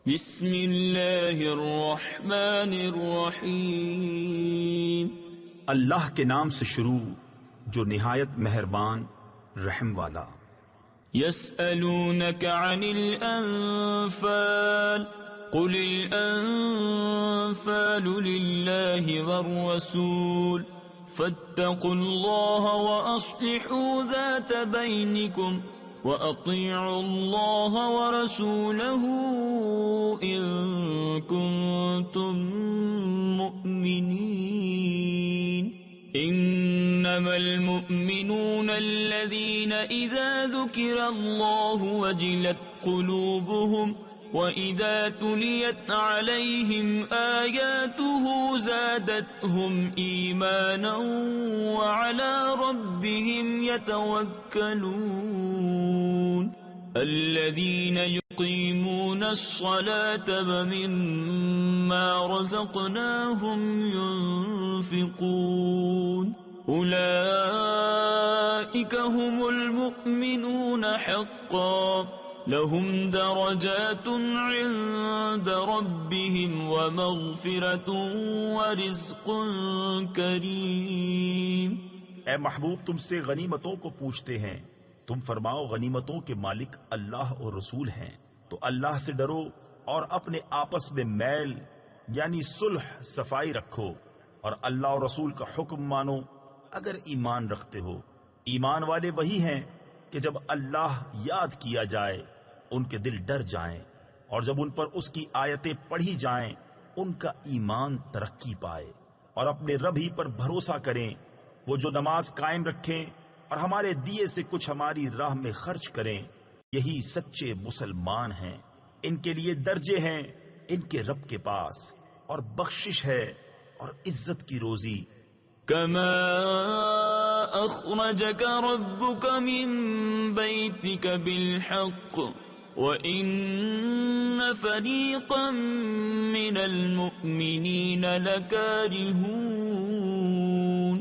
بسم اللہ الرحمن الرحیم۔ اللہ کے نام سے شروع جو نہایت مہربان رحم والا۔ یسألونک عن الانفال قل الانفال للہ والرسول فاتقوا اللہ واصلحوا ذات بینکم وَأَطِيعُوا اللَّهَ وَرَسُولَهُ إِن كُنتُم مُّؤْمِنِينَ إِنَّمَا الْمُؤْمِنُونَ الَّذِينَ إِذَا ذُكِرَ اللَّهُ وَجِلَتْ قُلُوبُهُمْ وَإِذَا تُلِيَتْ عَلَيْهِمْ آيَاتُهُ زَادَتْهُمْ إِيمَانًا وَعَلَى رَبِّهِمْ يَتَوَكَّلُونَ الَّذِينَ يُقِيمُونَ الصَّلَاةَ وَمِمَّا رَزَقْنَاهُمْ يُنفِقُونَ أُولَئِكَ هُمُ الْمُؤْمِنُونَ حَقًّا لهم درجات عند ربهم ومغفرة ورزق کریم۔ اے محبوب تم سے غنیمتوں کو پوچھتے ہیں، تم فرماؤ غنیمتوں کے مالک اللہ اور رسول ہیں، تو اللہ سے ڈرو اور اپنے آپس میں میل یعنی صلح صفائی رکھو، اور اللہ اور رسول کا حکم مانو اگر ایمان رکھتے ہو۔ ایمان والے وہی ہیں کہ جب اللہ یاد کیا جائے ان کے دل ڈر جائیں، اور جب ان پر اس کی آیتیں پڑھی جائیں ان کا ایمان ترقی پائے، اور اپنے رب ہی پر بھروسہ کریں۔ وہ جو نماز قائم رکھیں اور ہمارے دیے سے کچھ ہماری راہ میں خرچ کریں، یہی سچے مسلمان ہیں۔ ان کے لیے درجے ہیں ان کے رب کے پاس، اور بخشش ہے اور عزت کی روزی۔ كما أخرجك ربك من بيتك بالحق وإن فريقا من المؤمنين لكارهون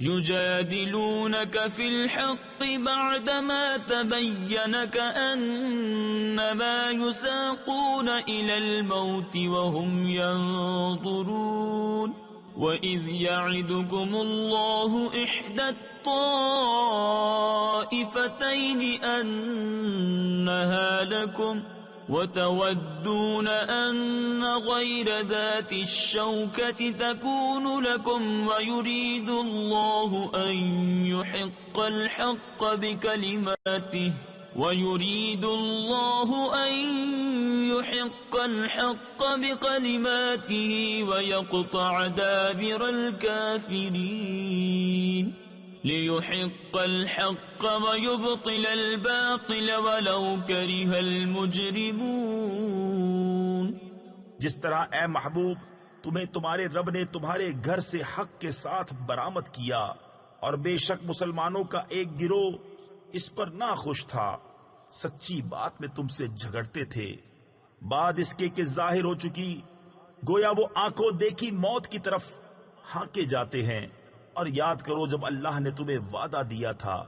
يجادلونك في الحق بعدما تبين كأنما يساقون إلى الموت وهم ينظرون وَإِذْ يَعِدُكُمُ اللَّهُ إِحْدَى الطَّائِفَتَيْنِ أَنَّهَا لَكُمْ وَتَوَدُّونَ أَنَّ غَيْرَ ذَاتِ الشَّوْكَةِ تَكُونُ لَكُمْ وَيُرِيدُ اللَّهُ أَن يُحِقَّ الْحَقَّ بِكَلِمَاتِهِ وَيُرِيدُ اللَّهُ أَن يُحِقَّ الْحَقَّ بِكَلِمَاتِهِ وَيَقْطَعَ دَابِرَ الْكَافِرِينَ لِيُحِقَّ الْحَقَّ وَيُبْطِلَ الْبَاطِلَ وَلَوْ كَرِهَ الْمُجْرِمُونَ۔ جس طرح اے محبوب تمہیں تمہارے رب نے تمہارے گھر سے حق کے ساتھ برآمد کیا، اور بے شک مسلمانوں کا ایک گروہ اس پر ناخوش تھا، سچی بات میں تم سے جھگڑتے تھے، بعد اس کے کہ ظاہر ہو چکی، گویا وہ آنکھوں دیکھی موت کی طرف ہانکے جاتے ہیں۔ اور یاد کرو جب اللہ نے تمہیں وعدہ دیا تھا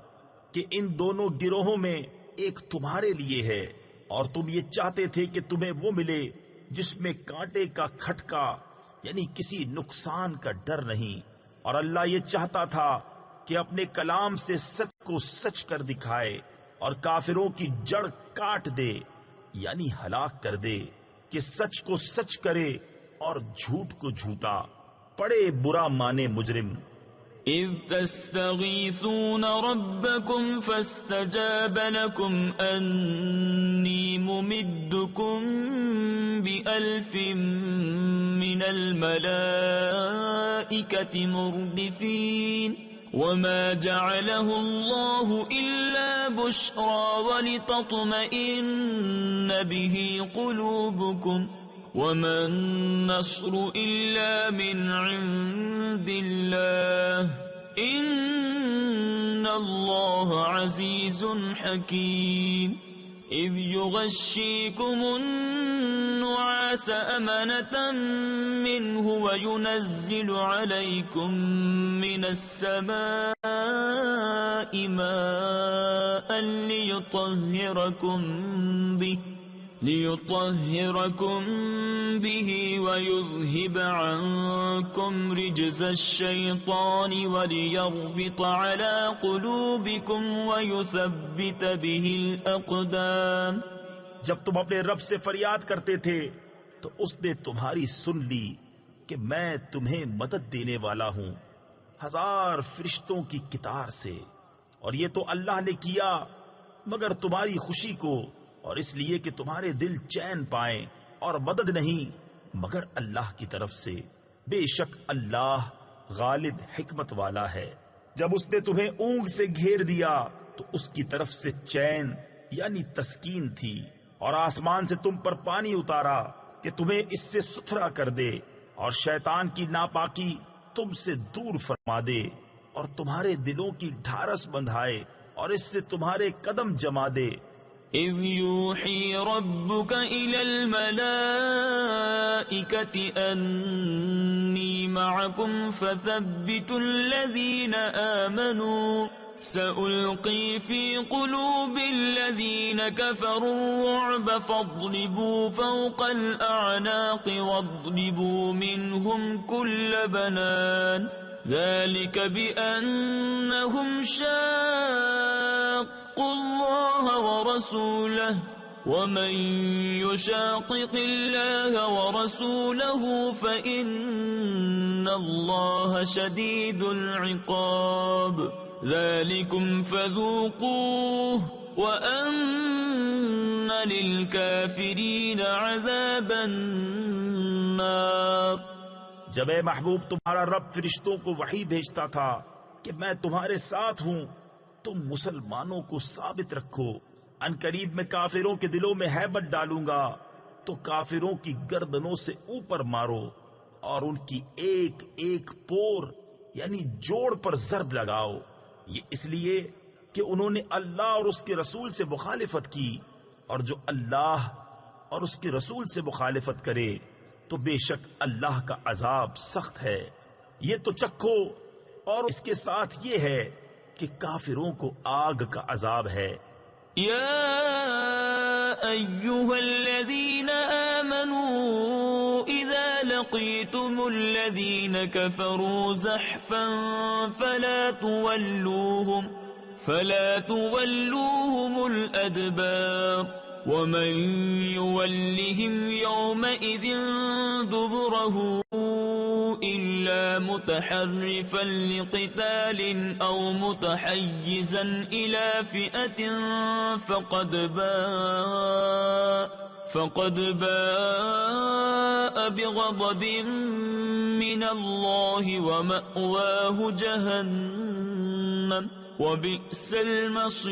کہ ان دونوں گروہوں میں ایک تمہارے لیے ہے، اور تم یہ چاہتے تھے کہ تمہیں وہ ملے جس میں کانٹے کا کھٹکا یعنی کسی نقصان کا ڈر نہیں، اور اللہ یہ چاہتا تھا کہ اپنے کلام سے سچ کو سچ کر دکھائے اور کافروں کی جڑ کاٹ دے یعنی ہلاک کر دے، کہ سچ کو سچ کرے اور جھوٹ کو جھوٹا، پڑے برا مانے مجرم۔ اذ تستغیثون ربکم فاستجاب لکم انی ممدکم بألف من الملائکة مردفین وما جعله الله إلا بشرى ولتطمئن به قلوبكم وما النصر إلا من عند الله إن الله عزيز حكيم إذ يغشيكم النعاس أمنة منه وينزل عليكم من السماء ماء ليطهركم به ليطهركم به ويذهب عنكم رجز الشيطان وليربط على قلوبكم ويثبت به الأقدام. جب تم اپنے رب سے فریاد کرتے تھے تو اس نے تمہاری سن لی کہ میں تمہیں مدد دینے والا ہوں 1000 فرشتوں کی قطار سے، اور یہ تو اللہ نے کیا مگر تمہاری خوشی کو، اور اس لیے کہ تمہارے دل چین پائیں، اور مدد نہیں مگر اللہ کی طرف سے، بے شک اللہ غالب حکمت والا ہے. جب اس نے تمہیں اونگ سے گھیر دیا تو اس کی طرف سے چین یعنی تسکین تھی، اور آسمان سے تم پر پانی اتارا کہ تمہیں اس سے ستھرا کر دے، اور شیطان کی ناپاکی تم سے دور فرما دے، اور تمہارے دلوں کی ڈھارس بندھائے، اور اس سے تمہارے قدم جما دے. اذ یوحی ربک الی الملائکة انی معکم فثبتوا الذین آمنوا سألقی فی قلوب الذین کفروا الرعب فاضربوا فوق الأعناق واضربوا منهم كل بنان ذلك بأنهم شاقوا الله ورسوله ومن يشاقق الله ورسوله فإن الله شديد العقاب ذلكم فذوقوه وأن للكافرين عذاب النار. جب اے محبوب تمہارا رب فرشتوں کو وحی بھیجتا تھا کہ میں تمہارے ساتھ ہوں، تم مسلمانوں کو ثابت رکھو، ان قریب میں کافروں کے دلوں میں ہیبت ڈالوں گا، تو کافروں کی گردنوں سے اوپر مارو اور ان کی ایک ایک پور یعنی جوڑ پر ضرب لگاؤ. یہ اس لیے کہ انہوں نے اللہ اور اس کے رسول سے مخالفت کی، اور جو اللہ اور اس کے رسول سے مخالفت کرے تو بے شک اللہ کا عذاب سخت ہے. یہ تو چکھو، اور اس کے ساتھ یہ ہے کہ کافروں کو آگ کا عذاب ہے. یا ایھا الذین آمنوا اذا لقیتم الذین کفروا زحفا فلا تولوهم الادبار ومن يولهم يومئذ دبره إلا متحرفا لقتال أو متحيزا إلى فئة فقد باء بغضب من الله ومأواه جهنم وبئس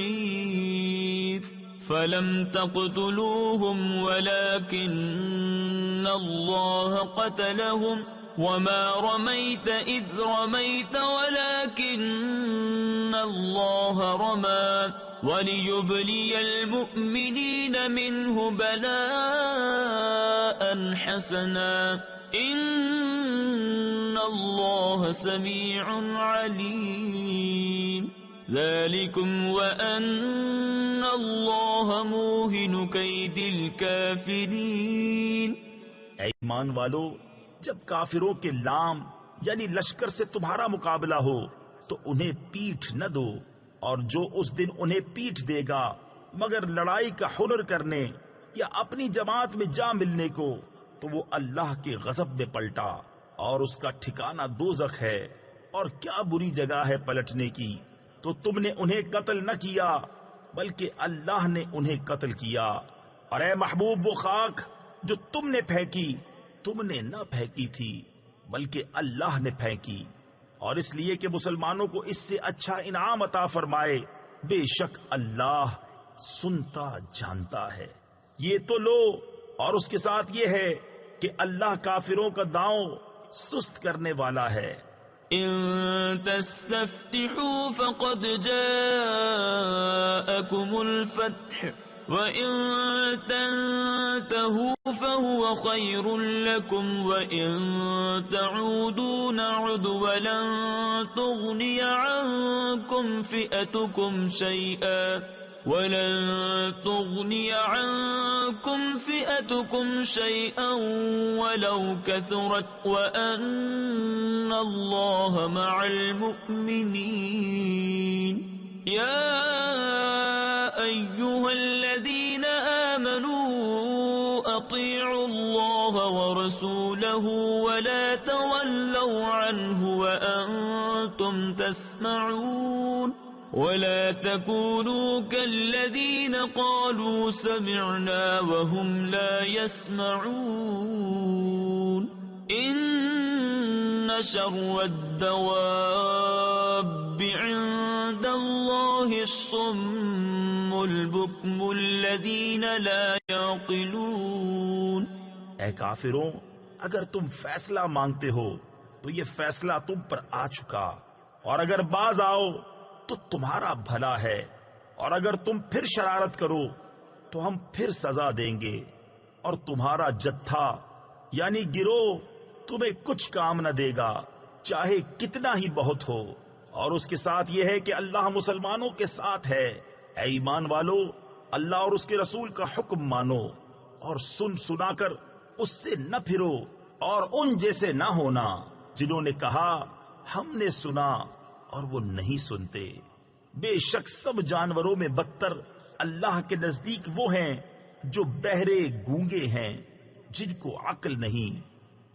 المصير. فلم تقتلوهم ولكن الله قتلهم وما رميت إذ رميت ولكن الله رمى وليبلي المؤمنين منه بلاء حسنا إن الله سميع عليم. ذلكم وأن الله موهن كيد الكافرين. اے ایمان والو، جب کافروں کے لام یعنی لشکر سے تمہارا مقابلہ ہو تو انہیں پیٹھ نہ دو، اور جو اس دن انہیں پیٹھ دے گا مگر لڑائی کا ہنر کرنے یا اپنی جماعت میں جا ملنے کو، تو وہ اللہ کے غضب میں پلٹا، اور اس کا ٹھکانہ دوزخ ہے، اور کیا بری جگہ ہے پلٹنے کی. تو تم نے انہیں قتل نہ کیا بلکہ اللہ نے انہیں قتل کیا. اور اے محبوب، وہ خاک جو تم نے پھینکی تم نے نہ پھینکی تھی بلکہ اللہ نے پھینکی، اور اس لیے کہ مسلمانوں کو اس سے اچھا انعام عطا فرمائے. بے شک اللہ سنتا جانتا ہے. یہ تو لو، اور اس کے ساتھ یہ ہے کہ اللہ کافروں کا داؤں سست کرنے والا ہے. ان تستفتحوا فقد جاءكم الفتح وَإِن تَنْتَهُوا فَهُوَ خَيْرٌ لَكُمْ وَإِن تَعُودُوا نَعُدْ وَلَن تُغْنِيَ عَنْكُمْ فِئَتُكُمْ شَيْئًا ولن تغني عنكم فئتكم شيئا ولو كثرت وأن الله مع المؤمنين يا أيها الذين آمنوا أطيعوا الله ورسوله ولا تولوا عنه وأنتم تسمعون ولا تكونوا كالذين قالوا سمعنا وهم لا يسمعون إن شر الدواب عند الله الصم البكم الذين لا يعقلون. اے کافروں، اگر تم فیصلہ مانگتے ہو تو یہ فیصلہ تم پر آ چکا، اور اگر باز آؤ تو تمہارا بھلا ہے، اور اگر تم پھر شرارت کرو تو ہم پھر سزا دیں گے، اور تمہارا جتھا یعنی گروہ تمہیں کچھ کام نہ دے گا چاہے کتنا ہی بہت ہو. اور اس کے ساتھ یہ ہے کہ اللہ مسلمانوں کے ساتھ ہے. اے ایمان والو، اللہ اور اس کے رسول کا حکم مانو اور سن سنا کر اس سے نہ پھرو، اور ان جیسے نہ ہونا جنہوں نے کہا ہم نے سنا اور وہ نہیں سنتے. بے شک سب جانوروں میں بدتر اللہ کے نزدیک وہ ہیں جو بہرے گونگے ہیں، جن کو عقل نہیں.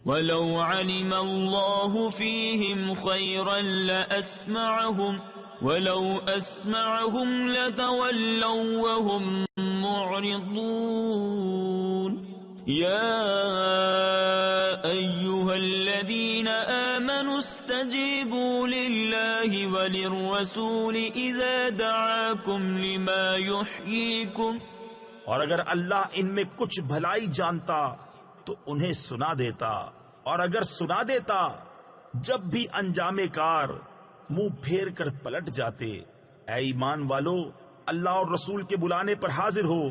وَلَوْ عَلِمَ اللَّهُ فِيهِمْ خَيْرًا لَأَسْمَعَهُمْ وَلَوْ أَسْمَعَهُمْ لَتَوَلَّوْا وَهُمْ مُعْرِضُونَ. يَا أَيُّهَا الَّذِينَ آمَنُوا اسْتَجِيبُوا لِلَّهِ وَلِلرَّسُولِ إِذَا دَعَاكُمْ لِمَا يُحْيِيكُمْ. اور اگر اللہ ان میں کچھ بھلائی جانتا تو انہیں سنا دیتا، اور اگر سنا دیتا جب بھی انجام کار منہ پھیر کر پلٹ جاتے. اے ایمان والو، اللہ اور رسول کے بلانے پر حاضر ہو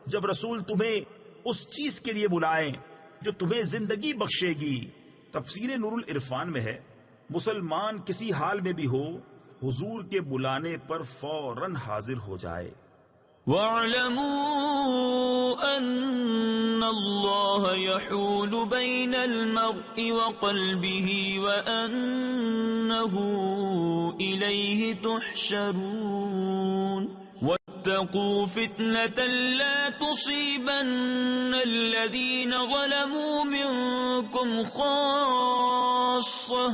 جب رسول تمہیں اس چیز کے لیے بلائیں جو تمہیں زندگی بخشے گی. تفسیر نور العرفان میں ہے، مسلمان کسی حال میں بھی ہو حضور کے بلانے پر فوراً حاضر ہو جائے. وَاعْلَمُوا أَنَّ اللَّهَ يَحُولُ بَيْنَ الْمَرْءِ وَقَلْبِهِ وَأَنَّهُ إِلَيْهِ تُحْشَرُونَ. وَاتَّقُوا فِتْنَةً لَا تُصِيبَنَّ الَّذِينَ ظَلَمُوا مِنكُمْ خَاصَّةً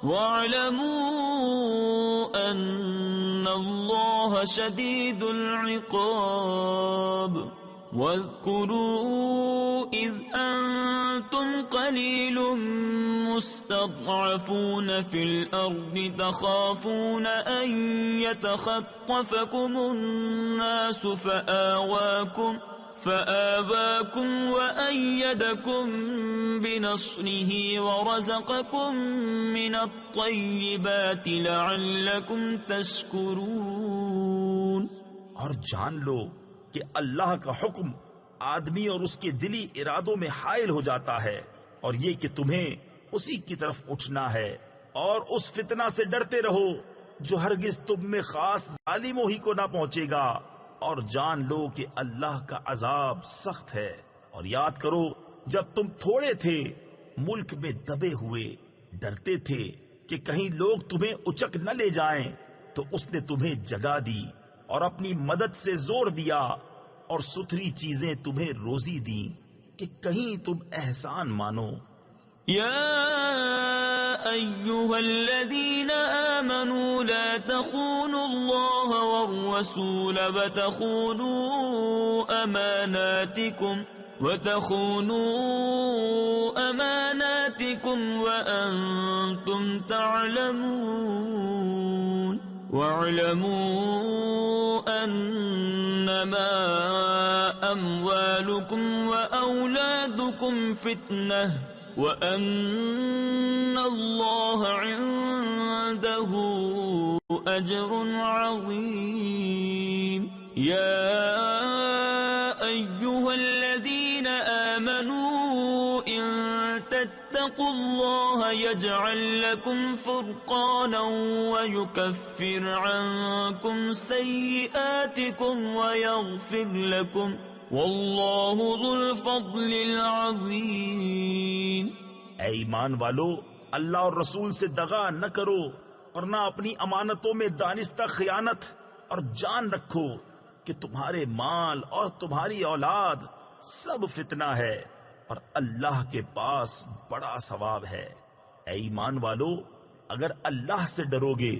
وَاعْلَمُوا أَنَّ اللَّهَ شَدِيدُ الْعِقَابِ. وَاذْكُرُوا إِذْ أَنْتُمْ قَلِيلٌ مُسْتَضْعَفُونَ فِي الْأَرْضِ تَخَافُونَ أَنْ يَتَخَطَّفَكُمُ النَّاسُ فآواكم وأيدكم بنصره ورزقكم من الطيبات لعلكم تشكرون. اور جان لو کہ اللہ کا حکم آدمی اور اس کے دلی ارادوں میں حائل ہو جاتا ہے، اور یہ کہ تمہیں اسی کی طرف اٹھنا ہے، اور اس فتنہ سے ڈرتے رہو جو ہرگز تم میں خاص ظالموں ہی کو نہ پہنچے گا، اور جان لو کہ اللہ کا عذاب سخت ہے. اور یاد کرو جب تم تھوڑے تھے، ملک میں دبے ہوئے، ڈرتے تھے کہ کہیں لوگ تمہیں اچک نہ لے جائیں، تو اس نے تمہیں جگہ دی اور اپنی مدد سے زور دیا، اور ستھری چیزیں تمہیں روزی دی کہ کہیں تم احسان مانو. يا أيها الذين آمنوا لا تخونوا الله والرسول وتخونوا أماناتكم وأنتم تعلمون. واعلموا أنما أموالكم وأولادكم فتنة وَأَنَّ اللَّهَ عِندَهُ أَجْرٌ عَظِيمٌ. يَا أَيُّهَا الَّذِينَ آمَنُوا إِن تتقوا الله يجعل لكم فرقانا ويكفر عنكم سيئاتكم ويغفر لكم واللہ ذو الفضل العظیم۔ اے ایمان والو، اللہ اور رسول سے دغا نہ کرو اور نہ اپنی امانتوں میں دانستہ خیانت، اور جان رکھو کہ تمہارے مال اور تمہاری اولاد سب فتنہ ہے اور اللہ کے پاس بڑا ثواب ہے۔ اے ایمان والو، اگر اللہ سے ڈرو گے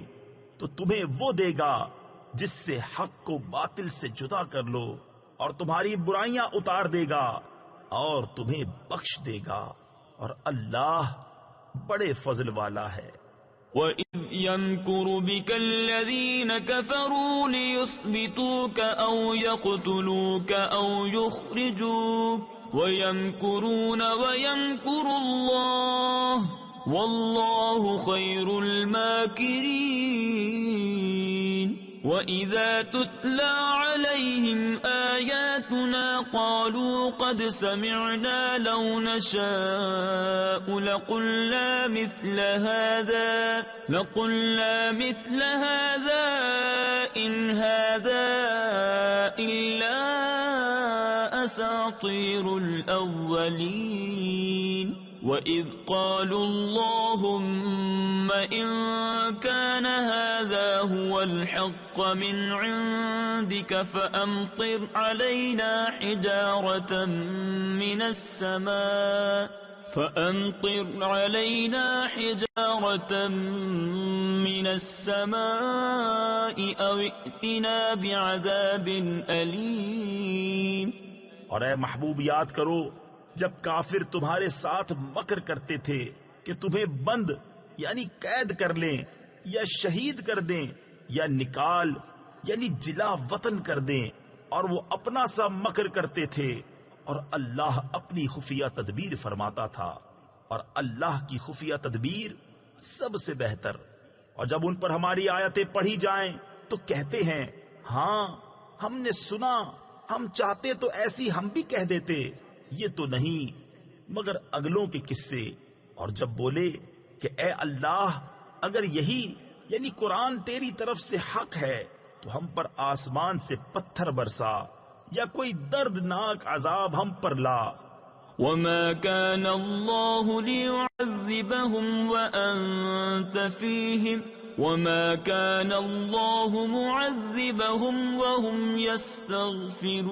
تو تمہیں وہ دے گا جس سے حق کو باطل سے جدا کر لو، اور تمہاری برائیاں اتار دے گا اور تمہیں بخش دے گا، اور اللہ بڑے فضل والا ہے۔ وَإِذْ يَمْكُرُ بِكَ الَّذِينَ كَفَرُوا لِيُثْبِتُوكَ أَوْ يَقْتُلُوكَ أَوْ يُخْرِجُوكَ وَيَمْكُرُونَ وَيَمْكُرُ اللَّهُ وَاللَّهُ خَيْرُ الْمَاكِرِينَ۔ وَإِذَا تُتْلَى عَلَيْهِمْ آيَاتُنَا قَالُوا قَدْ سَمِعْنَا لَوْ نَشَاءُ لَقُلْنَا مِثْلَ هَذَا إِنْ هَذَا إِلَّا أَسَاطِيرُ الْأَوَّلِينَ۔ وَإِذْ قَالُوا اللَّهُمَّ إِن كَانَ هَذَا هُوَ الْحَقَّ مِنْ عِنْدِكَ فَأَمْطِرْ عَلَيْنَا حِجَارَةً مِنَ السَّمَاءِ أَوْ ائْتِنَا بِعَذَابٍ أَلِيمٍ۔ اور اے محبوب، یاد کرو جب کافر تمہارے ساتھ مکر کرتے تھے کہ تمہیں بند یعنی قید کر لیں، یا شہید کر دیں، یا نکال یعنی جلا وطن کر دیں، اور وہ اپنا سا مکر کرتے تھے، اور اللہ اپنی خفیہ تدبیر فرماتا تھا، اور اللہ کی خفیہ تدبیر سب سے بہتر۔ اور جب ان پر ہماری آیتیں پڑھی جائیں تو کہتے ہیں، ہاں ہم نے سنا، ہم چاہتے تو ایسی ہم بھی کہہ دیتے، یہ تو نہیں مگر اگلوں کے قصے۔ اور جب بولے کہ اے اللہ، اگر یہی یعنی قرآن تیری طرف سے حق ہے تو ہم پر آسمان سے پتھر برسا، یا کوئی دردناک عذاب ہم پر لا۔ وَمَا كَانَ اللَّهُ لِيُعَذِّبَهُمْ وَأَنْتَ فِيهِمْ وَمَا كَانَ اللَّهُ مُعَذِّبَهُمْ وَهُمْ يَسْتَغْفِرُونَ۔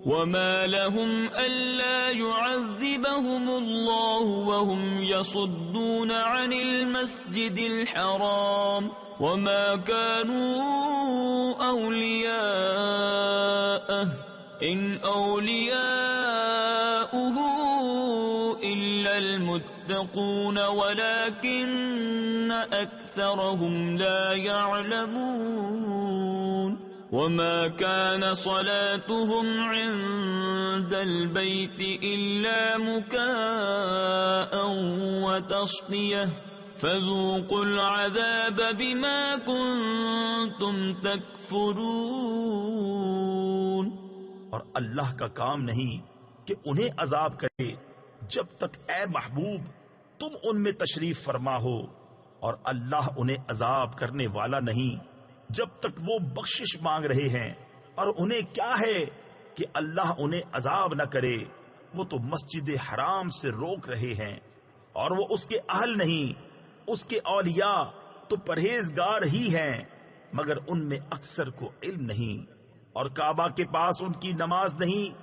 وَمَا لَهُمْ أَلَّا يُعَذِّبَهُمُ اللَّهُ وَهُمْ يَصُدُّونَ عَنِ الْمَسْجِدِ الْحَرَامِ وَمَا كَانُوا أَوْلِيَاءَهُ إِنْ أَوْلِيَاؤُهُ إِلَّا الْمُتَّقُونَ وَلَكِنَّ أَكْثَرَهُمْ لَا يَعْلَمُونَ۔ وَمَا كَانَ صَلَاتُهُمْ عِندَ الْبَيْتِ إِلَّا مُكَاءً وَتَصْدِيَةً فَذُوقُوا الْعَذَابَ بِمَا كُنْتُمْ تَكْفُرُونَ۔ اور اللہ کا کام نہیں کہ انہیں عذاب کرے جب تک اے محبوب تم ان میں تشریف فرما ہو، اور اللہ انہیں عذاب کرنے والا نہیں جب تک وہ بخشش مانگ رہے ہیں۔ اور انہیں کیا ہے کہ اللہ انہیں عذاب نہ کرے، وہ تو مسجد حرام سے روک رہے ہیں، اور وہ اس کے اہل نہیں، اس کے اولیاء تو پرہیزگار ہی ہیں، مگر ان میں اکثر کو علم نہیں۔ اور کعبہ کے پاس ان کی نماز نہیں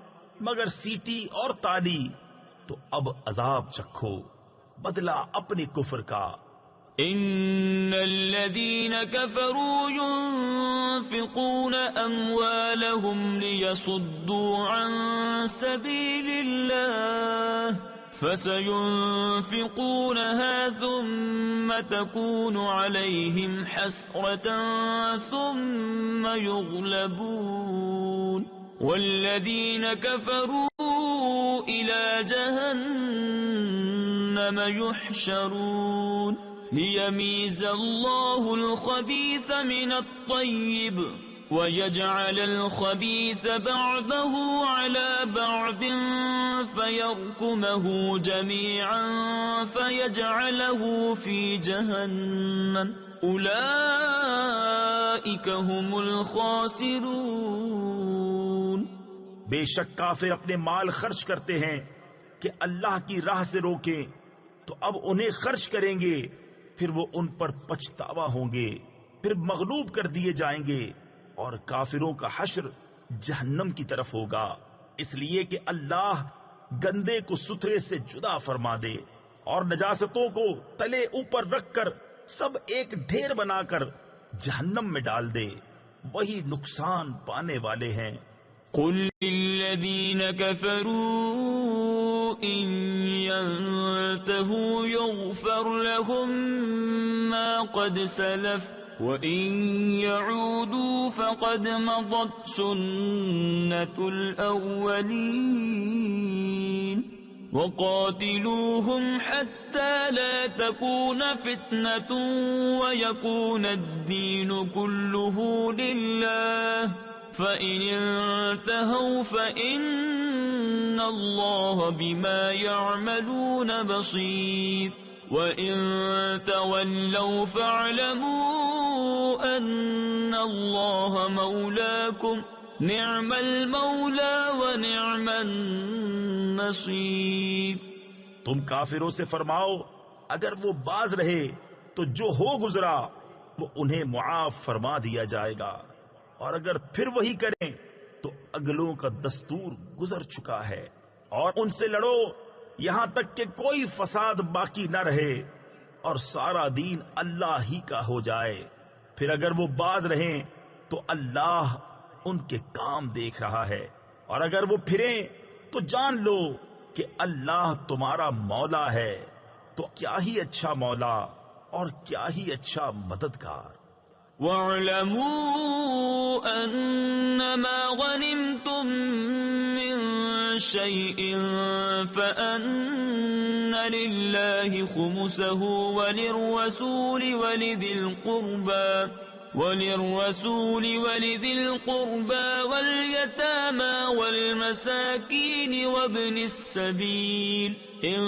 مگر سیٹی اور تالی، تو اب عذاب چکھو بدلہ اپنے کفر کا۔ ان الذين كفروا ينفقون اموالهم ليصدوا عن سبيل الله فسينفقونها ثم تكون عليهم حسرة ثم يغلبون والذين كفروا إلى جهنم يحشرون ليميز الله الخبيث من الطيب وَيَجْعَلَ الْخَبِيثَ بَعْضَهُ عَلَى بَعْضٍ فَيَرْكُمَهُ جَمِيعًا فَيَجْعَلَهُ فِي جَهَنَّمَ أُولَئِكَ هُمُ الْخَاسِرُونَ۔ بے شک کافر اپنے مال خرچ کرتے ہیں کہ اللہ کی راہ سے روکیں، تو اب انہیں خرچ کریں گے، پھر وہ ان پر پچھتاوا ہوں گے، پھر مغلوب کر دیے جائیں گے، اور کافروں کا حشر جہنم کی طرف ہوگا، اس لیے کہ اللہ گندے کو ستھرے سے جدا فرما دے اور نجاستوں کو تلے اوپر رکھ کر سب ایک ڈھیر بنا کر جہنم میں ڈال دے، وہی نقصان پانے والے ہیں۔ قل للذین کفروا ان ينتهوا یغفر لهم ما قد سلف وَإِن يَعُودُوا فَقَدْ مَضَتْ سُنَّةُ الْأَوَّلِينَ وَقَاتِلُوهُمْ حَتَّى لَا تَكُونَ فِتْنَةٌ وَيَكُونَ الدِّينُ كُلُّهُ لِلَّهِ فَإِنِ انْتَهَوْا فَإِنَّ اللَّهَ بِمَا يَعْمَلُونَ بَصِيرٌ وَإِن تَوَلَّوْا فَاعْلَمُوا أَنَّ اللَّهَ مَوْلَاكُمْ نِعْمَ الْمَوْلَى وَنِعْمَ النَّصِيرُ۔ تم کافروں سے فرماؤ اگر وہ باز رہے تو جو ہو گزرا وہ انہیں معاف فرما دیا جائے گا، اور اگر پھر وہی کریں تو اگلوں کا دستور گزر چکا ہے، اور ان سے لڑو یہاں تک کہ کوئی فساد باقی نہ رہے اور سارا دین اللہ ہی کا ہو جائے، پھر اگر وہ باز رہیں تو اللہ ان کے کام دیکھ رہا ہے، اور اگر وہ پھریں تو جان لو کہ اللہ تمہارا مولا ہے، تو کیا ہی اچھا مولا اور کیا ہی اچھا مددگار۔ وَاعْلَمُوا أَنَّمَا غَنِمْتُم مِّن شَيْءٍ فَأَنَّ لِلَّهِ خُمُسَهُ وَلِلرَّسُولِ وَلِذِي الْقُرْبَى وَالْيَتَامَى وَالْمَسَاكِينِ وَابْنِ السَّبِيلِ إِن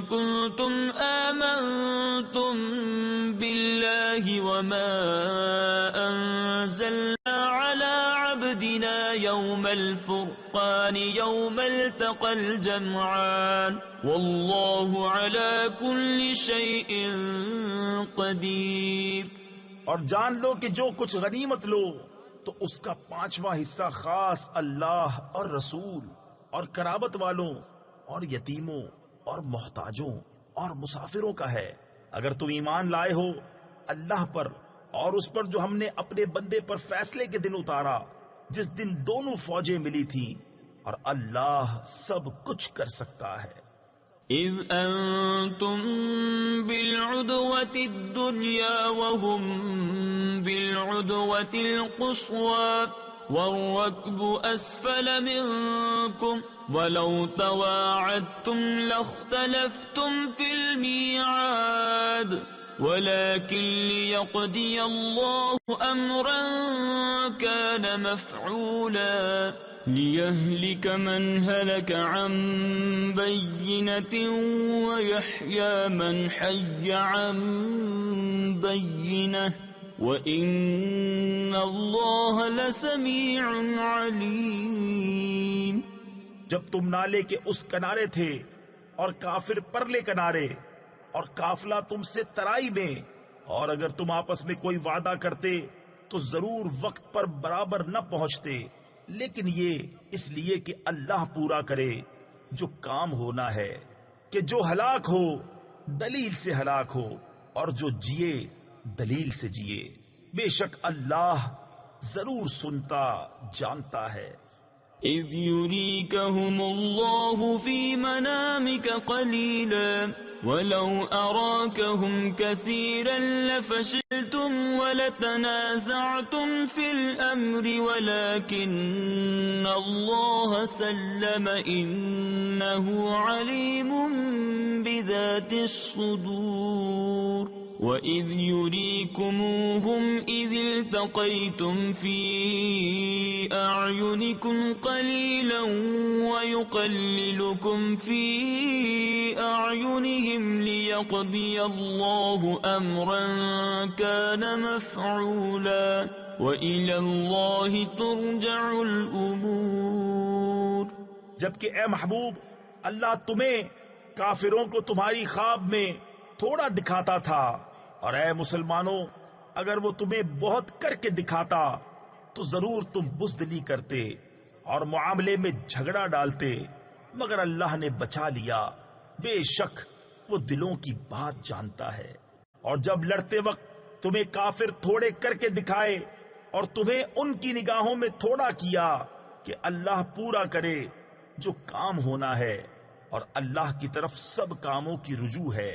كُنتُمْ آمَنتُم بِاللَّهِ وَمَا أَنزَلْنَا عَلَى عَبْدِنَا يَوْمَ الْفُرْقَانِ يَوْمَ الْتَقَى الْجَمْعَانِ وَاللَّهُ عَلَى كُلِّ شَيْءٍ قَدِيرٌ۔ اور جان لو کہ جو کچھ غنیمت لو تو اس کا 5واں حصہ خاص اللہ اور رسول اور قرابت والوں اور یتیموں اور محتاجوں اور مسافروں کا ہے، اگر تم ایمان لائے ہو اللہ پر اور اس پر جو ہم نے اپنے بندے پر فیصلے کے دن اتارا، جس دن دونوں فوجیں ملی تھی، اور اللہ سب کچھ کر سکتا ہے۔ اذ انتم بالعدوة الدنيا وهم بالعدوة القصوى والركب أسفل منكم ولو تواعدتم لاختلفتم في الميعاد ولكن ليقضي الله أمرا كان مفعولا ليهلك من هلك عن بينة ويحيى من حي عن بينة وإن الله لسميع عليم۔ جب تم نالے کے اس کنارے تھے اور کافر پرلے کنارے اور قافلہ تم سے ترائی میں، اور اگر تم آپس میں کوئی وعدہ کرتے تو ضرور وقت پر برابر نہ پہنچتے، لیکن یہ اس لیے کہ اللہ پورا کرے جو کام ہونا ہے، کہ جو ہلاک ہو دلیل سے ہلاک ہو اور جو جیے دلیل سے جیے، بے شک اللہ ضرور سنتا جانتا ہے۔ اذ يريكهم الله في منامك قليلا ولو أراكهم كثيرا لفشلتم ولتنازعتم في الأمر ولكن الله سلم إنه عليم بذات الصدور وَإِذْ يُرِيكُمُوهُمْ إِذِ الْتَقَيْتُمْ فِي أَعْيُنِكُمْ قَلِيلًا وَيُقَلِّلُكُمْ فِي أَعْيُنِهِمْ لِيَقْضِيَ اللَّهُ أَمْرًا كَانَ مَفْعُولًا وَإِلَى اللَّهِ تُرْجَعُ الْأُمُورُ۔ جبکہ اے محبوب اللہ تمہیں کافروں کو تمہاری خواب میں تھوڑا دکھاتا تھا، اور اے مسلمانوں اگر وہ تمہیں بہت کر کے دکھاتا تو ضرور تم بزدلی کرتے اور معاملے میں جھگڑا ڈالتے، مگر اللہ نے بچا لیا، بے شک وہ دلوں کی بات جانتا ہے۔ اور جب لڑتے وقت تمہیں کافر تھوڑے کر کے دکھائے اور تمہیں ان کی نگاہوں میں تھوڑا کیا کہ اللہ پورا کرے جو کام ہونا ہے، اور اللہ کی طرف سب کاموں کی رجوع ہے۔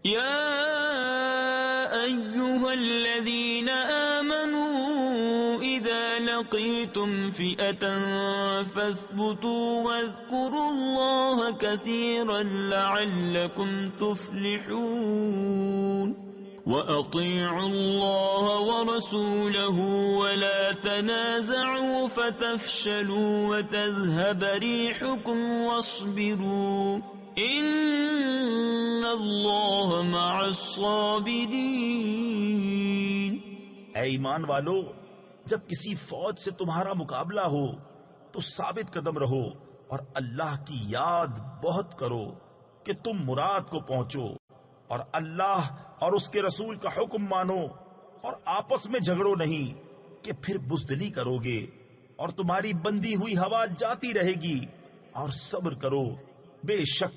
يا أيها الذين آمنوا إذا لقيتم فئة فاثبتوا واذكروا الله كثيرا لعلكم تفلحون وأطيعوا الله ورسوله ولا تنازعوا فتفشلوا وتذهب ريحكم واصبروا ان اللہ مع الصابرین۔ اے ایمان والو، جب کسی فوج سے تمہارا مقابلہ ہو تو ثابت قدم رہو اور اللہ کی یاد بہت کرو کہ تم مراد کو پہنچو، اور اللہ اور اس کے رسول کا حکم مانو، اور آپس میں جھگڑو نہیں کہ پھر بزدلی کرو گے اور تمہاری بندی ہوئی ہوا جاتی رہے گی، اور صبر کرو، بے شک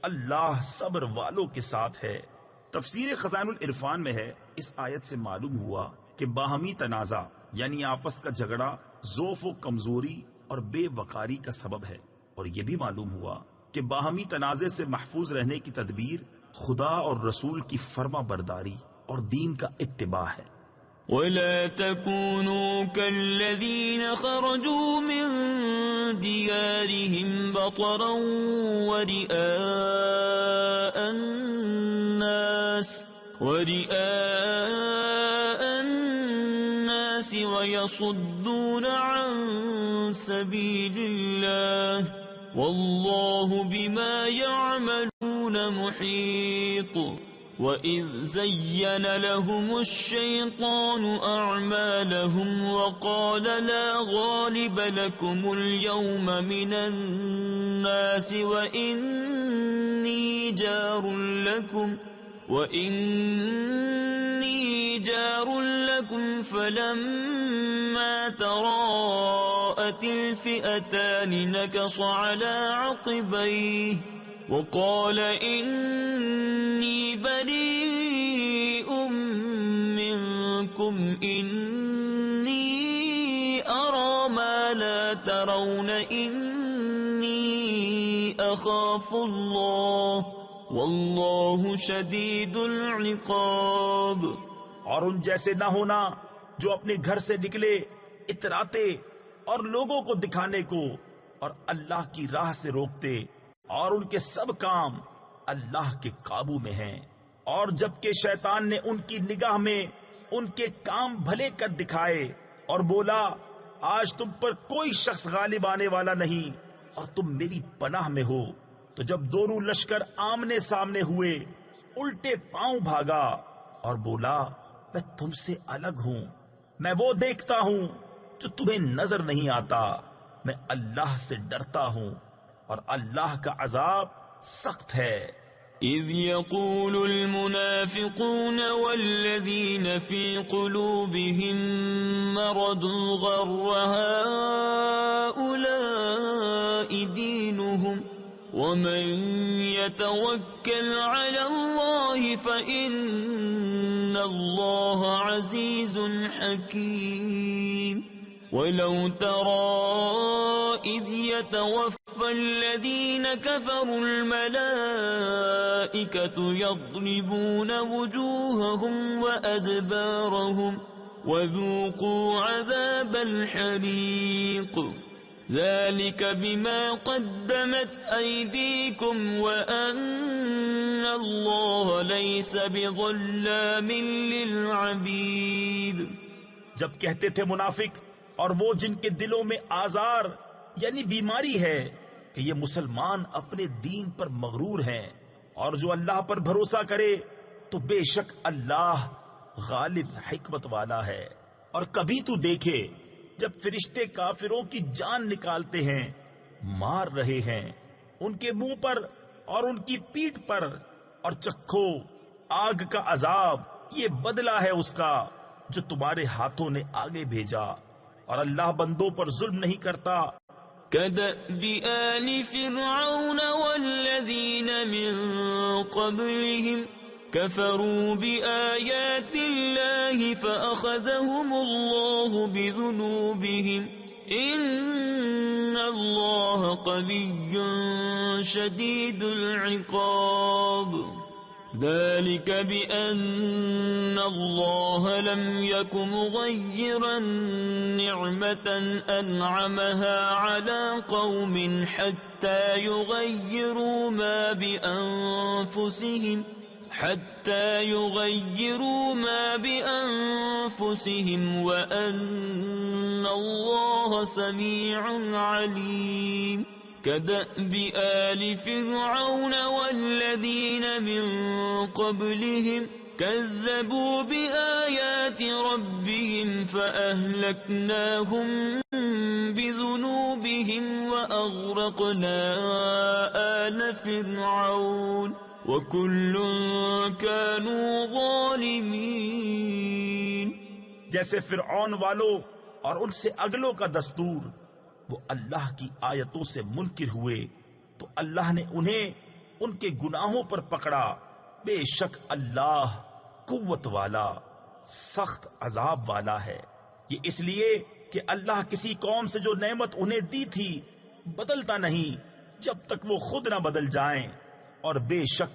اللہ صبر والوں کے ساتھ ہے۔ تفسیر خزائن العرفان میں ہے، اس آیت سے معلوم ہوا کہ باہمی تنازع یعنی آپس کا جھگڑا ضعف و کمزوری اور بے وقاری کا سبب ہے، اور یہ بھی معلوم ہوا کہ باہمی تنازع سے محفوظ رہنے کی تدبیر خدا اور رسول کی فرما برداری اور دین کا اتباع ہے۔ ولا تكونوا كالذين خرجوا من ديارهم بطرا ورئاء الناس ويصدون عن سبيل الله والله بما يعملون محيط۔ وَإِذْ زَيَّنَ لَهُمُ الشَّيْطَانُ أَعْمَالَهُمْ وَقَالَ لَا غَالِبَ لَكُمُ الْيَوْمَ مِنَ النَّاسِ وَإِنِّي جَارٌ لَكُمْ فَلَمَّا تَرَاءَتِ الْفِئَتَانِ نَكَصَ عَلَى عَقِبَيْهِ وقال إني بريء منكم إني أرى ما لا ترون إني أخاف الله والله شديد العقاب۔ اور ان جیسے نہ ہونا جو اپنے گھر سے نکلے اتراتے اور لوگوں کو دکھانے کو اور اللہ کی راہ سے روکتے، اور ان کے سب کام اللہ کے قابو میں ہیں۔ اور جبکہ شیطان نے ان کی نگاہ میں ان کے کام بھلے کر دکھائے اور بولا آج تم پر کوئی شخص غالب آنے والا نہیں اور تم میری پناہ میں ہو، تو جب دونوں لشکر آمنے سامنے ہوئے الٹے پاؤں بھاگا اور بولا میں تم سے الگ ہوں، میں وہ دیکھتا ہوں جو تمہیں نظر نہیں آتا، میں اللہ سے ڈرتا ہوں اور اللہ کا عذاب سخت ہے۔ اذ يقول المنافقون والذين في قلوبهم مرض غر هؤلاء دينهم ومن يتوكل على الله فإن الله عزيز حكيم۔ ولو ترى إذ يتوفى الذين كفروا الملائكة يضربون وجوههم وأدبارهم وذوقوا عذاب الحريق۔ ذلك بما قدمت أيديكم وأن الله ليس بظلام للعبید. جب کہتے تھے منافق اور وہ جن کے دلوں میں آزار یعنی بیماری ہے کہ یہ مسلمان اپنے دین پر مغرور ہیں، اور جو اللہ پر بھروسہ کرے تو بے شک اللہ غالب حکمت والا ہے. اور کبھی تو دیکھے جب فرشتے کافروں کی جان نکالتے ہیں، مار رہے ہیں ان کے منہ پر اور ان کی پیٹھ پر، اور چکھو آگ کا عذاب، یہ بدلہ ہے اس کا جو تمہارے ہاتھوں نے آگے بھیجا، اور اللہ بندوں پر ظلم نہیں کرتا. كدأب آل فرعون والذين من قبلهم كفروا بآيات الله فأخذهم الله بذنوبهم إن الله قوي شديد العقاب. ذلك بأن الله لم يك مغيرا نعمة أنعمها على قوم حتى يغيروا ما بأنفسهم وأن الله سميع عليم. كدأب آل فرعون والذين من قبلهم كذبوا بآيات ربهم فأهلكناهم بذنوبهم وأغرقنا آل فرعون وكل كانوا ظالمين. جیسے فرعون والوں اور ان سے اگلوں کا دستور، وہ اللہ کی آیتوں سے منکر ہوئے تو اللہ نے انہیں ان کے گناہوں پر پکڑا. بے شک اللہ قوت والا سخت عذاب والا ہے. یہ اس لیے کہ اللہ کسی قوم سے جو نعمت انہیں دی تھی بدلتا نہیں جب تک وہ خود نہ بدل جائیں، اور بے شک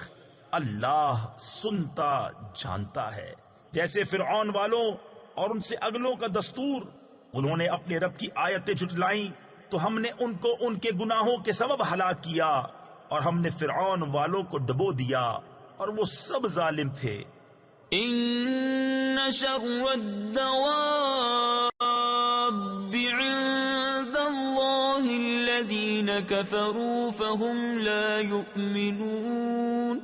اللہ سنتا جانتا ہے. جیسے فرعون والوں اور ان سے اگلوں کا دستور، انہوں نے اپنے رب کی آیتیں جھٹلائیں تو ہم نے ان کو ان کے گناہوں کے سبب ہلاک کیا، اور ہم نے فرعون والوں کو ڈبو دیا اور وہ سب ظالم تھے. ان شر الدواب عند الله الذين كفروا فهم لا يؤمنون.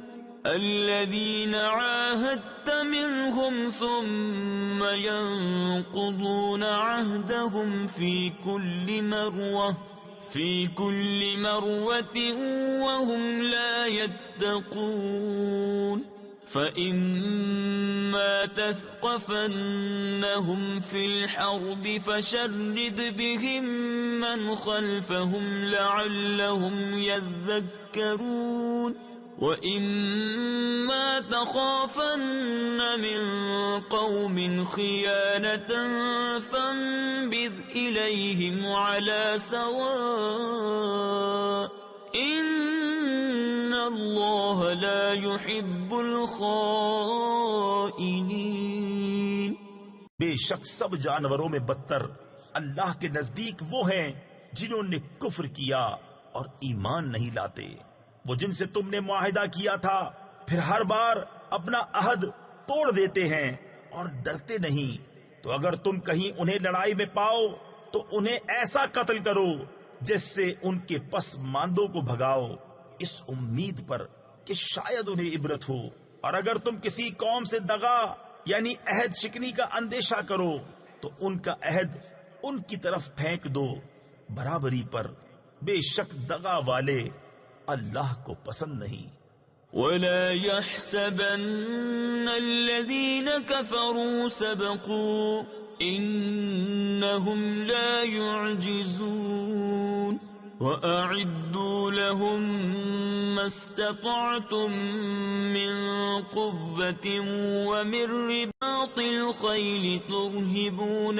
الذين عاهدت منهم ثم ينقضون عهدهم في كل مرة وهم لا يتقون. فإما تثقفنهم في الحرب فشرد بهم من خلفهم لعلهم يذكرون. وَإِمَّا تَخَافَنَّ مِن قَوْمٍ خِيَانَةً فَانبِذْ إِلَيْهِمْ عَلَى سَوَاءٍ إِنَّ اللَّهَ لَا يُحِبُّ الْخَائِنِينَ. بے شک سب جانوروں میں بدتر اللہ کے نزدیک وہ ہیں جنہوں نے کفر کیا اور ایمان نہیں لاتے. وہ جن سے تم نے معاہدہ کیا تھا پھر ہر بار اپنا عہد توڑ دیتے ہیں اور ڈرتے نہیں. تو اگر تم کہیں انہیں لڑائی میں پاؤ تو انہیں ایسا قتل کرو جس سے ان کے پس ماندوں کو بھگاؤ، اس امید پر کہ شاید انہیں عبرت ہو. اور اگر تم کسی قوم سے دغا یعنی عہد شکنی کا اندیشہ کرو تو ان کا عہد ان کی طرف پھینک دو برابری پر. بے شک دغا والے اللہ کو پسند نہیں. وَلَا يَحْسَبَنَّ الَّذِينَ كَفَرُوا سَبَقُوا إِنَّهُمْ لَا يُعْجِزُونَ. وَأَعِدُّوا لَهُم مَّا اسْتَطَعْتُم مِّن قُوَّةٍ وَمِن رِّبَاطِ الْخَيْلِ تُرْهِبُونَ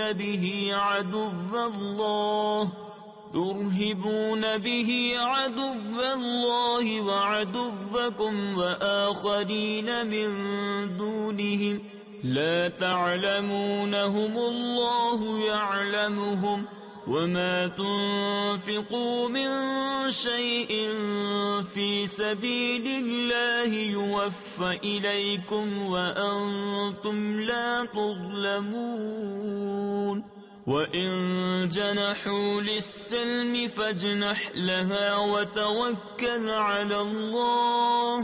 به عدو الله وعدوكم وآخرين من دونهم لا تعلمونهم الله يعلمهم وما تنفقوا من شيء في سبيل الله يوفى إليكم وأنتم لا تظلمون وإن جنحوا للسلم فاجنح لها وتوكل على الله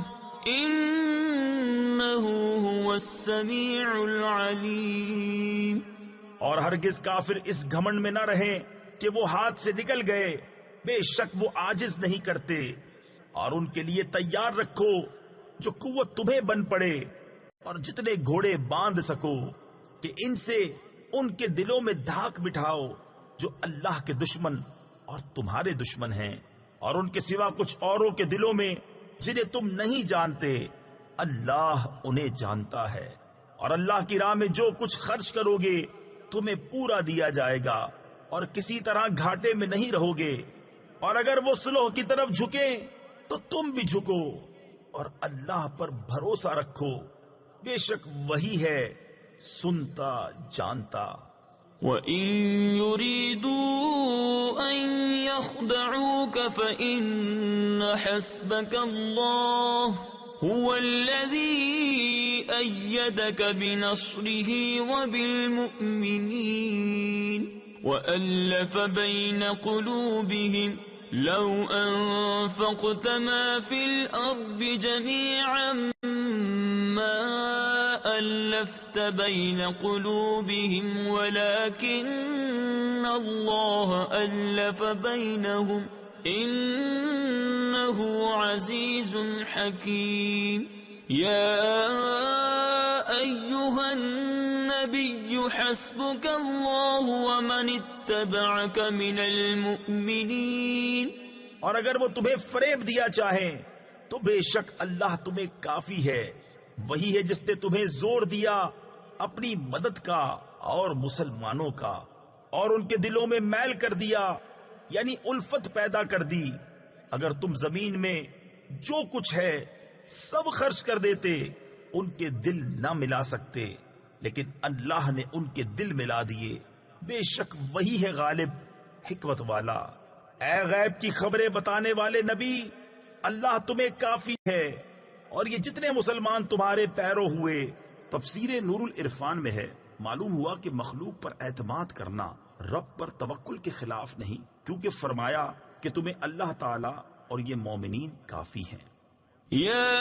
إنه هو السميع العليم۔ اور ہرگز کافر اس گھمنڈ میں نہ رہیں کہ وہ ہاتھ سے نکل گئے، بے شک وہ عاجز نہیں کرتے، اور ان کے لیے تیار رکھو جو قوت تمہیں بن پڑے اور جتنے گھوڑے باندھ سکو، کہ ان سے ان کے دلوں میں دھاک بٹھاؤ جو اللہ کے دشمن اور تمہارے دشمن ہیں، اور ان کے سوا کچھ اوروں کے دلوں میں جنہیں تم نہیں جانتے، اللہ انہیں جانتا ہے۔ اور اللہ کی راہ میں جو کچھ خرچ کرو گے تمہیں پورا دیا جائے گا، اور کسی طرح گھاٹے میں نہیں رہو گے، اور اگر وہ صلح کی طرف جھکیں تو تم بھی جھکو، اور اللہ پر بھروسہ رکھو، بے شک وہی ہے سنتا جانتا۔ وَإِن يُرِيدُوا أَن يَخْدَعُوكَ فَإِنَّ حَسْبَكَ اللَّهُ هُوَ الَّذِي أَيَّدَكَ بِنَصْرِهِ وَبِالْمُؤْمِنِينَ وَأَلَّفَ بَيْنَ قُلُوبِهِمْ لَوْ أَنفَقْتَ مَا فِي الْأَرْضِ جَمِيعًا مَا أَلَّفْتَ بَيْنَ قُلُوبِهِمْ وَلَكِنَّ اللَّهَ أَلَّفَ بَيْنَهُمْ إِنَّهُ عَزِيزٌ حَكِيمٌ۔ يَا أَيُّهَا النَّبِيُّ حَسْبُكَ اللَّهُ وَمَنِ اتَّبَعَكَ مِنَ الْمُؤْمِنِينَ۔ اور اگر وہ تمہیں فریب دیا چاہیں تو بے شک اللہ تمہیں کافی ہے، وہی ہے جس نے تمہیں زور دیا اپنی مدد کا اور مسلمانوں کا، اور ان کے دلوں میں میل کر دیا، یعنی الفت پیدا کر دی۔ اگر تم زمین میں جو کچھ ہے سب خرچ کر دیتے ان کے دل نہ ملا سکتے، لیکن اللہ نے ان کے دل ملا دیے، بے شک وہی ہے غالب حکمت والا۔ اے غیب کی خبریں بتانے والے نبی، اللہ تمہیں کافی ہے، اور یہ جتنے مسلمان تمہارے پیرو ہوئے۔ تفسیر نور العرفان میں ہے، معلوم ہوا کہ مخلوق پر اعتماد کرنا رب پر توکل کے خلاف نہیں، کیونکہ فرمایا کہ تمہیں اللہ تعالی اور یہ مومنین کافی ہیں۔ يا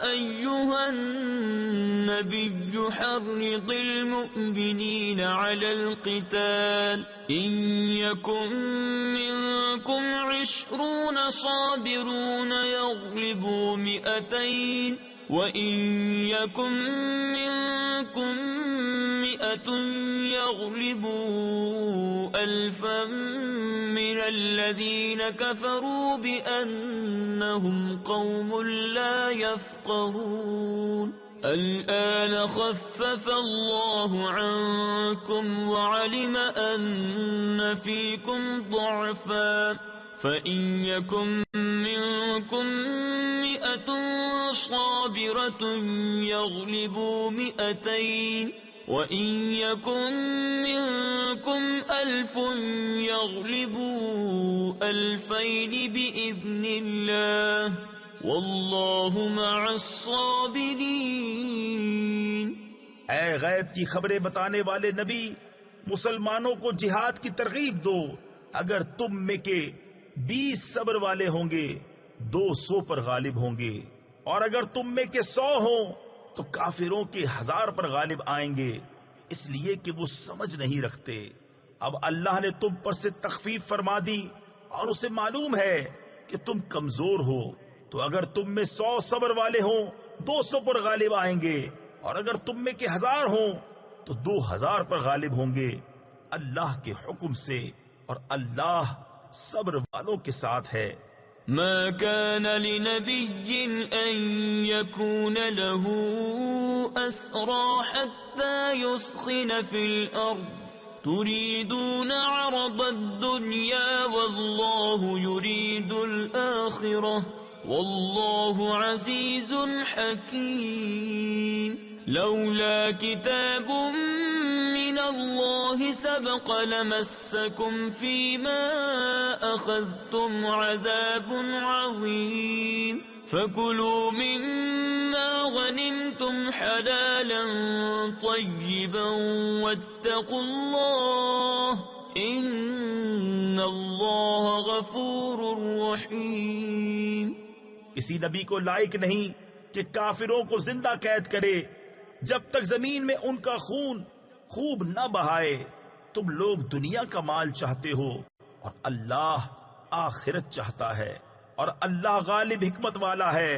أيها النبي حرض المؤمنين على القتال إن يكن منكم 20 صابرون يغلبوا 200 وَإِن يَكُن مِّنكُم 100 يَغْلِبُوا 1000 مِّنَ الَّذِينَ كَفَرُوا بِأَنَّهُمْ قَوْمٌ لَّا يَفْقَهُونَ الْآنَ خَفَّفَ اللَّهُ عَنكُمْ وَعَلِمَ أَنَّ فِيكُمْ ضَعْفًا فَإِن يَكُن مِّنكُم 100 صَابِرَةٌ يَغْلِبُوا 200 وَإِن يَكُن مِّنكُمْ 1000 يَغْلِبُوا 2000 بِإِذْنِ اللَّهِ وَاللَّهُ مَعَ الصَّابِرِينَ۔ اے غیب کی خبریں بتانے والے نبی، مسلمانوں کو جہاد کی ترغیب دو۔ اگر تم میں کے 20 صبر والے ہوں گے 200 پر غالب ہوں گے، اور اگر تم میں کے 100 ہوں تو کافروں کے 1000 پر غالب آئیں گے، اس لیے کہ وہ سمجھ نہیں رکھتے۔ اب اللہ نے تم پر سے تخفیف فرما دی اور اسے معلوم ہے کہ تم کمزور ہو، تو اگر تم میں 100 صبر والے ہوں 200 پر غالب آئیں گے، اور اگر تم میں کے 1000 ہوں تو 2000 پر غالب ہوں گے اللہ کے حکم سے، اور اللہ صبر والوں کے ساتھ ہے۔ ما كان لنبي أن يكون له أسرى حتى يثخن في الأرض تريدون عرض الدنيا والله يريد الآخرة والله عزيز حكيم۔ لولا كتاب من الله سبق لمسكم فيما أخذتم عذاب عظيم فكلوا مما غنمتم حلالا طيبا واتقوا الله ان اللہ غفور رحیم۔ کسی نبی کو لائق نہیں کہ کافروں کو زندہ قید کرے جب تک زمین میں ان کا خون خوب نہ بہائے۔ تم لوگ دنیا کا مال چاہتے ہو اور اللہ آخرت چاہتا ہے، اور اللہ غالب حکمت والا ہے۔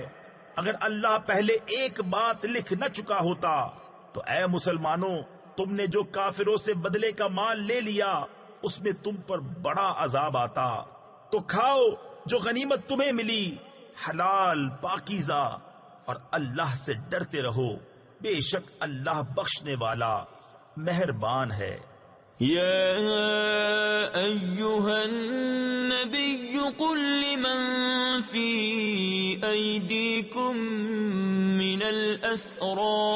اگر اللہ پہلے ایک بات لکھ نہ چکا ہوتا تو اے مسلمانوں، تم نے جو کافروں سے بدلے کا مال لے لیا اس میں تم پر بڑا عذاب آتا۔ تو کھاؤ جو غنیمت تمہیں ملی، حلال پاکیزہ، اور اللہ سے ڈرتے رہو، بے شک اللہ بخشنے والا مہربان ہے۔ يا أيها النبي قل لمن في أيديكم من الأسرى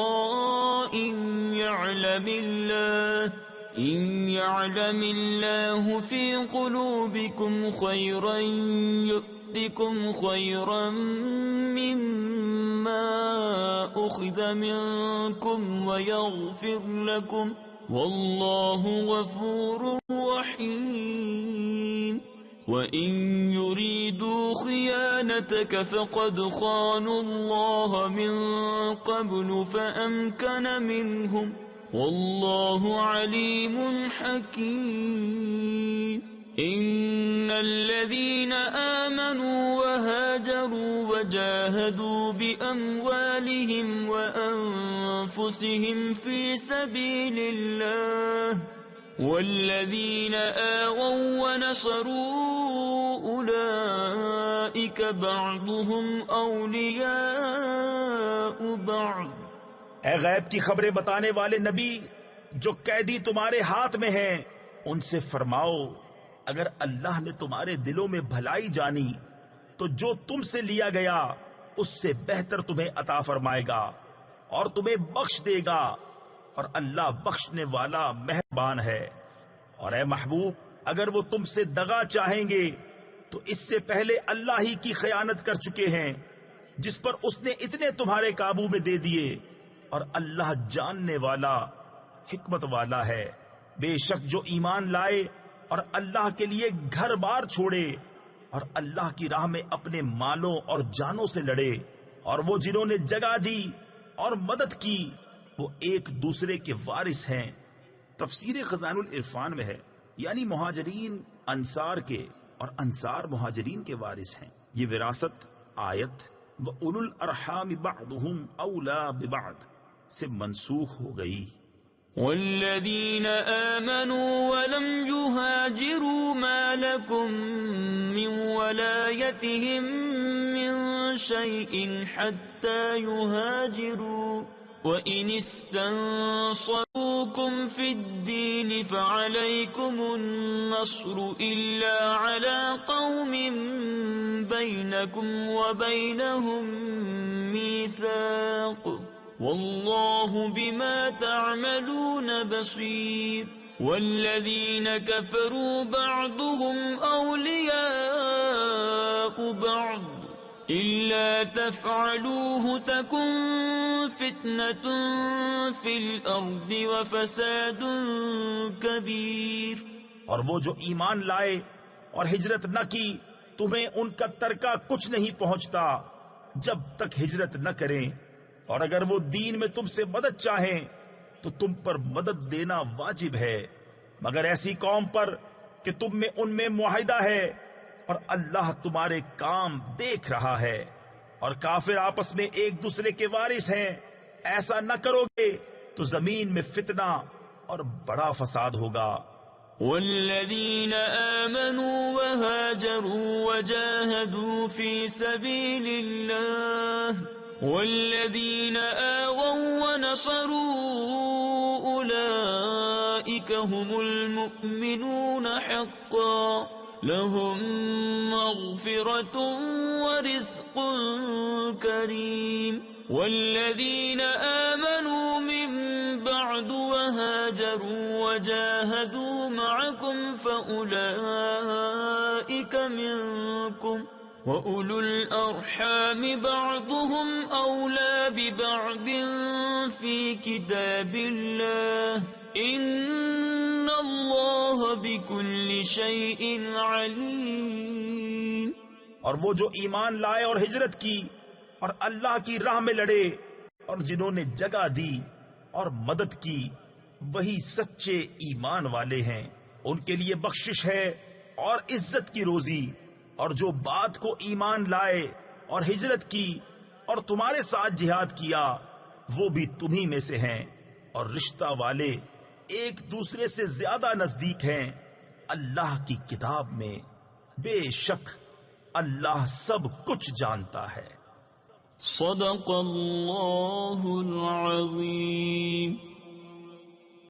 إن يعلم الله في قلوبكم خيرا يؤتكم خيرا مما أخذ منكم ويغفر لكم واللہ غفور رحیم۔ وَإِن يُرِيدُوا خِيَانَتَكَ فَقَدْ خَانُوا اللَّهَ مِن قَبْلُ فَأَمْكَنَ مِنْهُمْ وَاللَّهُ عَلِيمٌ حَكِيمٌ۔ إِنَّ الَّذِينَ آمَنُوا وَهَاجَرُوا وَجَاهَدُوا بِأَمْوَالِهِمْ وَأَنفُسِهِمْ فِي سَبِيلِ اللَّهِ وَالَّذِينَ آوَوا وَنَصَرُوا أُولَئِكَ بَعْضُهُمْ أَوْلِيَاءُ بَعْضٍ۔ اے غیب کی خبریں بتانے والے نبی، جو قیدی تمہارے ہاتھ میں ہیں ان سے فرماؤ، اگر اللہ نے تمہارے دلوں میں بھلائی جانی تو جو تم سے لیا گیا اس سے بہتر تمہیں عطا فرمائے گا اور تمہیں بخش دے گا، اور اللہ بخشنے والا مہربان ہے۔ اور اے محبوب، اگر وہ تم سے دغا چاہیں گے تو اس سے پہلے اللہ ہی کی خیانت کر چکے ہیں، جس پر اس نے اتنے تمہارے قابو میں دے دیے، اور اللہ جاننے والا حکمت والا ہے۔ بے شک جو ایمان لائے اور اللہ کے لیے گھر بار چھوڑے اور اللہ کی راہ میں اپنے مالوں اور جانوں سے لڑے، اور وہ جنہوں نے جگہ دی اور مدد کی، وہ ایک دوسرے کے وارث ہیں۔ تفسیر خزائن العرفان میں ہے، یعنی مہاجرین انصار کے اور انصار مہاجرین کے وارث ہیں۔ یہ وراثت آیت وَأُولُو الْأَرْحَامِ بَعْضُهُمْ أَوْلَى بِبَعْضٍ سے منسوخ ہو گئی۔ والذین آمنوا ولم يهاجروا ما لكم من ولایتهم من شيء حتى يهاجروا وإن استنصروكم في الدين فعليكم النصر إلا على قوم بينكم وبينهم ميثاق واللہ بما تعملون بصیر۔ والذین کفروا بعضهم اولیاء بعض الا تفعلوه تکن فتنة فی الارض وفساد کبیر۔ اور وہ جو ایمان لائے اور ہجرت نہ کی، تمہیں ان کا ترکہ کچھ نہیں پہنچتا جب تک ہجرت نہ کریں، اور اگر وہ دین میں تم سے مدد چاہیں تو تم پر مدد دینا واجب ہے، مگر ایسی قوم پر کہ تم میں ان میں معاہدہ ہے اور اللہ تمہارے کام دیکھ رہا ہے، اور کافر آپس میں ایک دوسرے کے وارث ہیں۔ ایسا نہ کرو گے تو زمین میں فتنہ اور بڑا فساد ہوگا۔ والذین آمنوا وهاجروا وجاهدوا في سبيل الله والذین آووا ونصروا أولئك هم المؤمنون حقا لهم مغفرة ورزق کریم۔ والذين آمنوا من بعد وهاجروا وجاهدوا معكم فأولئك منكم وأولو الأرحام بعضهم أولى ببعض في كتاب الله إن الله بكل شيء عليم. اور وہ جو ایمان لائے اور ہجرت کی اور اللہ کی راہ میں لڑے اور جنہوں نے جگہ دی اور مدد کی وہی سچے ایمان والے ہیں، ان کے لیے بخشش ہے اور عزت کی روزی. اور جو بات کو ایمان لائے اور ہجرت کی اور تمہارے ساتھ جہاد کیا وہ بھی تمہیں میں سے ہیں، اور رشتہ والے ایک دوسرے سے زیادہ نزدیک ہیں اللہ کی کتاب میں. بے شک اللہ سب کچھ جانتا ہے. صدق اللہ العظیم.